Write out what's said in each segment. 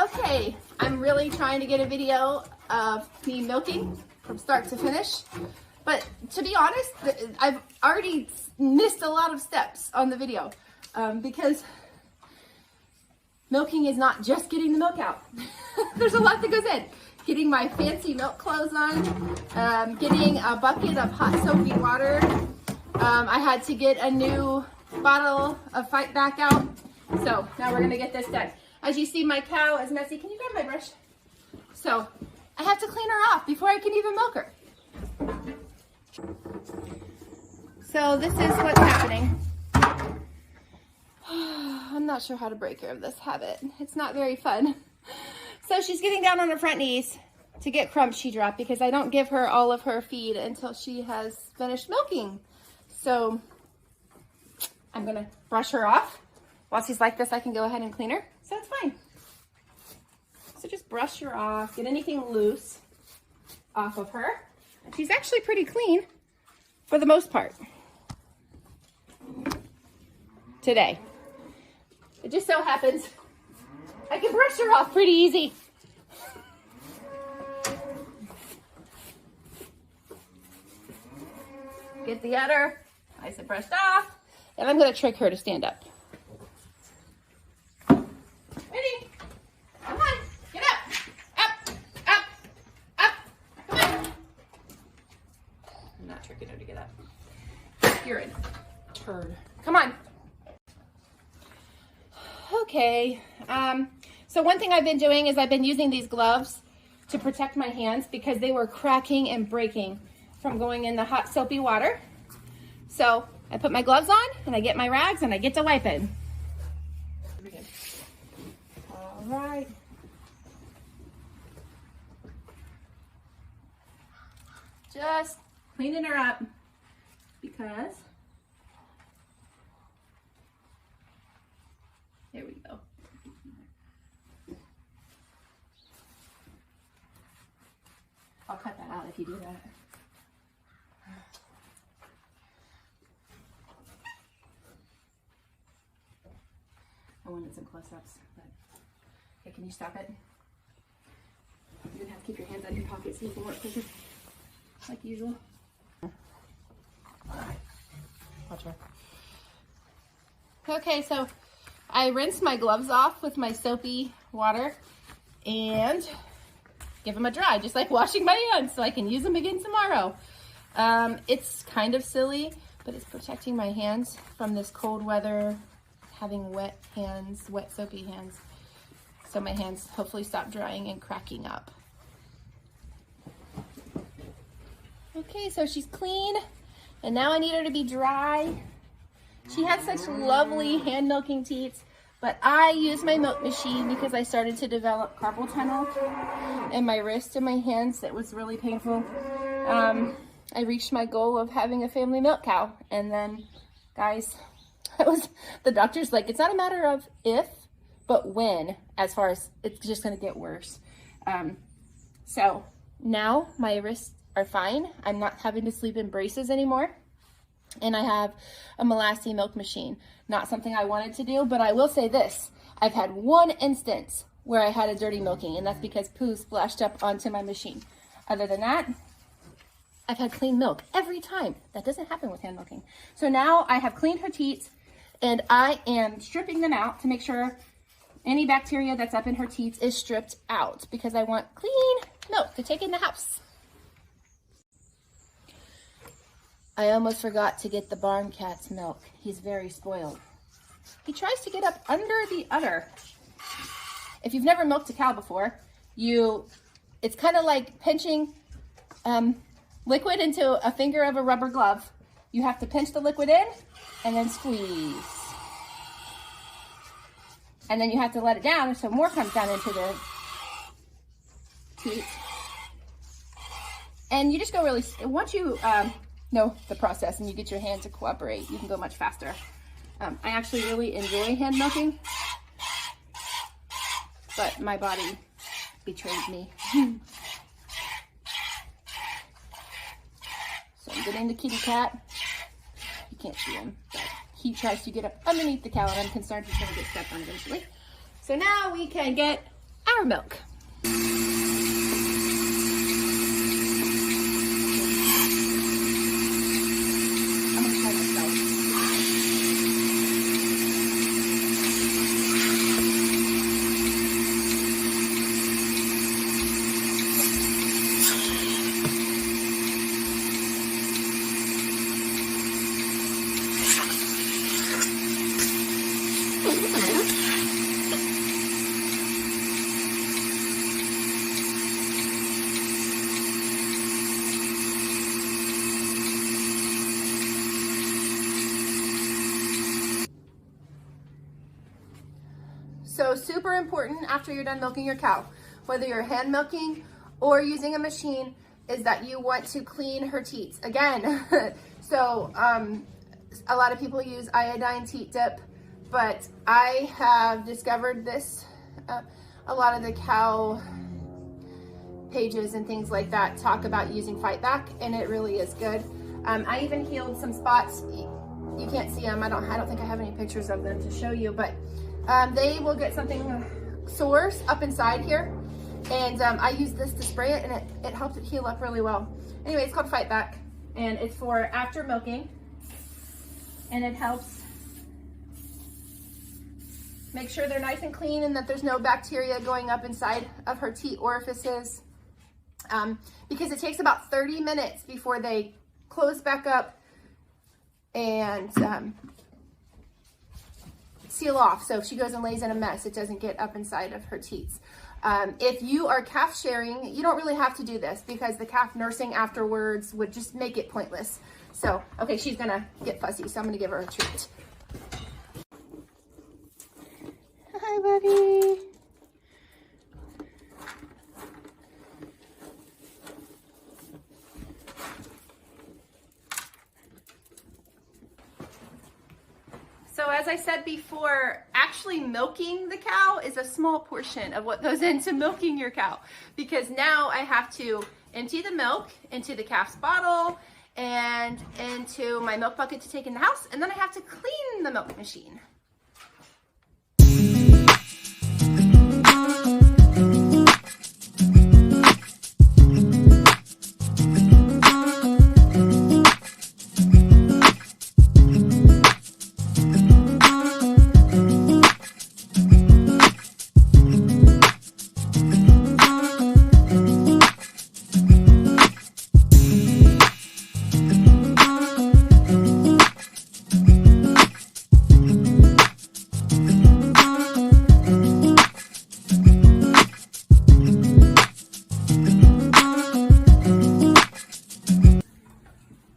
Okay, I'm really trying to get a video of me milking from start to finish, but to be honest, I've already missed a lot of steps on the video because milking is not just getting the milk out. There's a lot that goes in. Getting my fancy milk clothes on, getting a bucket of hot soapy water. I had to get a new bottle of Fight Back out. So now we're gonna get this done. As you see, my cow is messy. Can you grab my brush? So I have to clean her off before I can even milk her. So this is what's happening. I'm not sure how to break her of this habit. It's not very fun. So she's getting down on her front knees to get crumbs she dropped because I don't give her all of her feed until she has finished milking. So I'm gonna brush her off. While she's like this, I can go ahead and clean her. So it's fine. So just brush her off, get anything loose off of her. And she's actually pretty clean for the most part today. It just so happens I can brush her off pretty easy. Get the udder nice and brushed off, and I'm going to trick her to stand up. Ready? Come on, get up, up, up, up, come on. I'm not tricking her to get up. You're a turd. Come on. Okay, so one thing I've been doing is I've been using these gloves to protect my hands because they were cracking and breaking from going in the hot soapy water. So I put my gloves on and I get my rags and I get to wiping. All right. Just cleaning her up because there we go. I'll cut that out if you do that. I wanted some close-ups, but okay, can you stop it? You're gonna have to keep your hands out of your pockets so you can work quicker, like usual. Watch her. Okay, so I rinsed my gloves off with my soapy water and give them a dry, just like washing my hands, so I can use them again tomorrow. It's kind of silly, but it's protecting my hands from this cold weather, having wet hands, wet soapy hands, so my hands hopefully stop drying and cracking up. Okay, so she's clean, and now I need her to be dry. She has such lovely hand milking teats, but I use my milk machine because I started to develop carpal tunnel in my wrist and my hands. It was really painful. I reached my goal of having a family milk cow, and then, guys, the doctor's like, it's not a matter of if, but when, as far as it's just gonna get worse. So now my wrists are fine. I'm not having to sleep in braces anymore. And I have a melasty milk machine. Not something I wanted to do, but I will say this. I've had one instance where I had a dirty milking, and that's because poo splashed up onto my machine. Other than that, I've had clean milk every time. That doesn't happen with hand milking. So now I have cleaned her teats, and I am stripping them out to make sure any bacteria that's up in her teats is stripped out because I want clean milk to take in the house. I almost forgot to get the barn cat's milk. He's very spoiled. He tries to get up under the udder. If you've never milked a cow before, it's kind of like pinching liquid into a finger of a rubber glove. You have to pinch the liquid in and then squeeze. And then you have to let it down so more comes down into the teat. And you just go really, once you know the process and you get your hand to cooperate, you can go much faster. I actually really enjoy hand milking, but my body betrayed me. Get into kitty cat. You can't see him, but he tries to get up underneath the cow, and I'm concerned he's gonna get stepped on eventually. So now we can get our milk. I'm gonna try myself. So super important after you're done milking your cow, whether you're hand milking or using a machine, is that you want to clean her teats. Again, so a lot of people use iodine teat dip, but I have discovered this, a lot of the cow pages and things like that talk about using Fight Back, and it really is good. I even healed some spots. You can't see them. I don't think I have any pictures of them to show you, but they will get something sores up inside here, and I use this to spray it, and it helps it heal up really well. Anyway, it's called Fight Back, and it's for after milking, and it helps make sure they're nice and clean and that there's no bacteria going up inside of her teat orifices, because it takes about 30 minutes before they close back up and seal off. So if she goes and lays in a mess, it doesn't get up inside of her teats. If you are calf sharing, you don't really have to do this because the calf nursing afterwards would just make it pointless. So, okay, she's gonna get fussy, so I'm gonna give her a treat. Hi, buddy. So as I said before, actually milking the cow is a small portion of what goes into milking your cow, because now I have to empty the milk into the calf's bottle and into my milk bucket to take in the house, and then I have to clean the milk machine.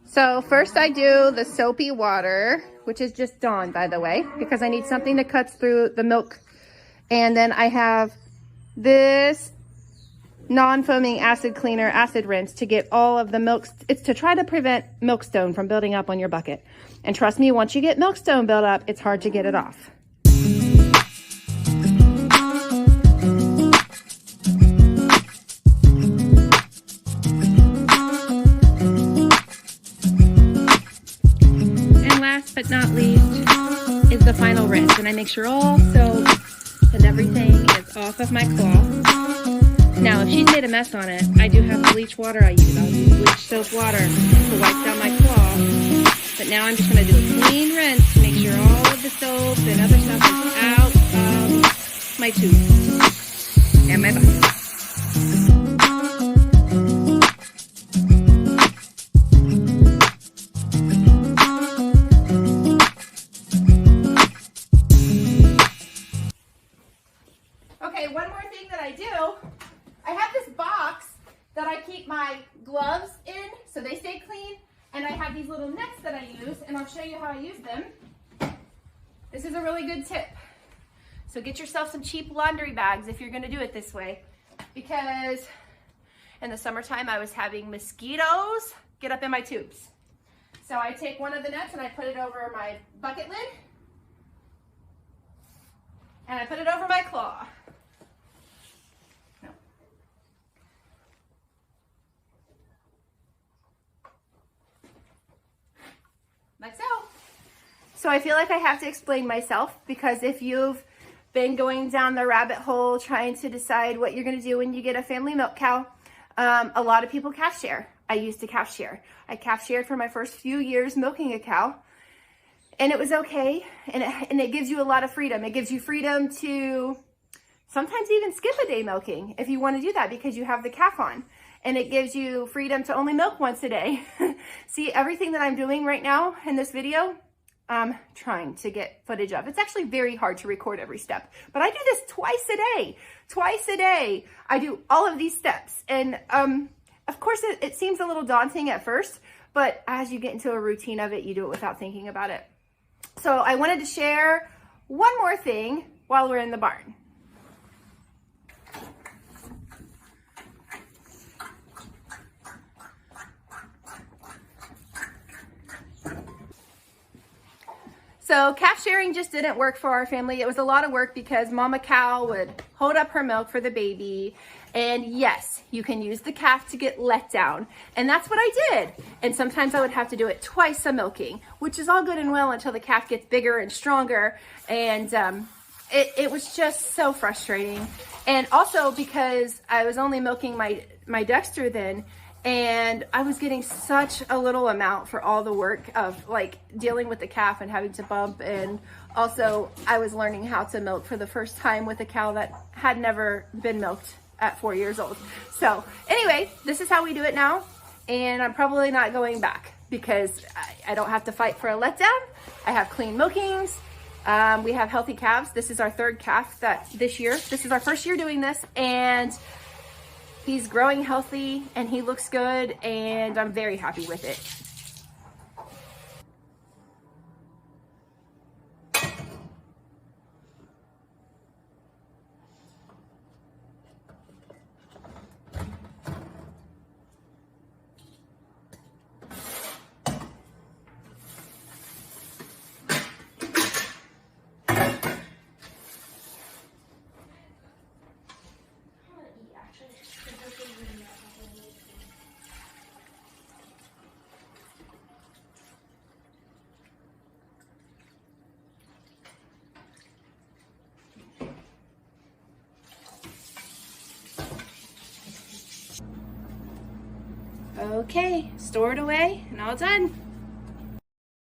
So first I do the soapy water, which is just Dawn, by the way, because I need something that cuts through the milk. And then I have this non-foaming acid cleaner, acid rinse, to get all of the milk. It's to try to prevent milkstone from building up on your bucket. And trust me, once you get milkstone built up, it's hard to get it off. But not least is the final rinse, and I make sure all soap and everything is off of my cloth. Now if she's made a mess on it, I do have bleach water I use. I'll use bleach soap water to wipe down my cloth, but now I'm just going to do a clean rinse to make sure all of the soap and other stuff is out of my tube and my bucket. One more thing that I do, I have this box that I keep my gloves in so they stay clean, and I have these little nets that I use, and I'll show you how I use them. This is a really good tip. So get yourself some cheap laundry bags if you're going to do it this way, because in the summertime I was having mosquitoes get up in my tubes. So I take one of the nets and I put it over my bucket lid, and I put it over my claw. So I feel like I have to explain myself, because if you've been going down the rabbit hole trying to decide what you're going to do when you get a family milk cow, a lot of people calf share. I used to calf share. I calf shared for my first few years milking a cow, and it was okay. And it gives you a lot of freedom. It gives you freedom to sometimes even skip a day milking if you want to do that, because you have the calf on. And it gives you freedom to only milk once a day. See, everything that I'm doing right now in this video, I'm trying to get footage of. It's actually very hard to record every step, but I do this twice a day. Twice a day, I do all of these steps. And of course, it seems a little daunting at first, but as you get into a routine of it, you do it without thinking about it. So I wanted to share one more thing while we're in the barn. So calf sharing just didn't work for our family. It was a lot of work because mama cow would hold up her milk for the baby. And yes, you can use the calf to get let down. And that's what I did. And sometimes I would have to do it twice a milking, which is all good and well until the calf gets bigger and stronger. And it was just so frustrating. And also because I was only milking my Dexter then, and I was getting such a little amount for all the work of like dealing with the calf and having to bump. And also I was learning how to milk for the first time with a cow that had never been milked at 4 years old. So anyway, this is how we do it now. And I'm probably not going back because I don't have to fight for a letdown. I have clean milkings. We have healthy calves. This is our third calf this year. This is our first year doing this, and he's growing healthy and he looks good, and I'm very happy with it. Okay, stored away and all done.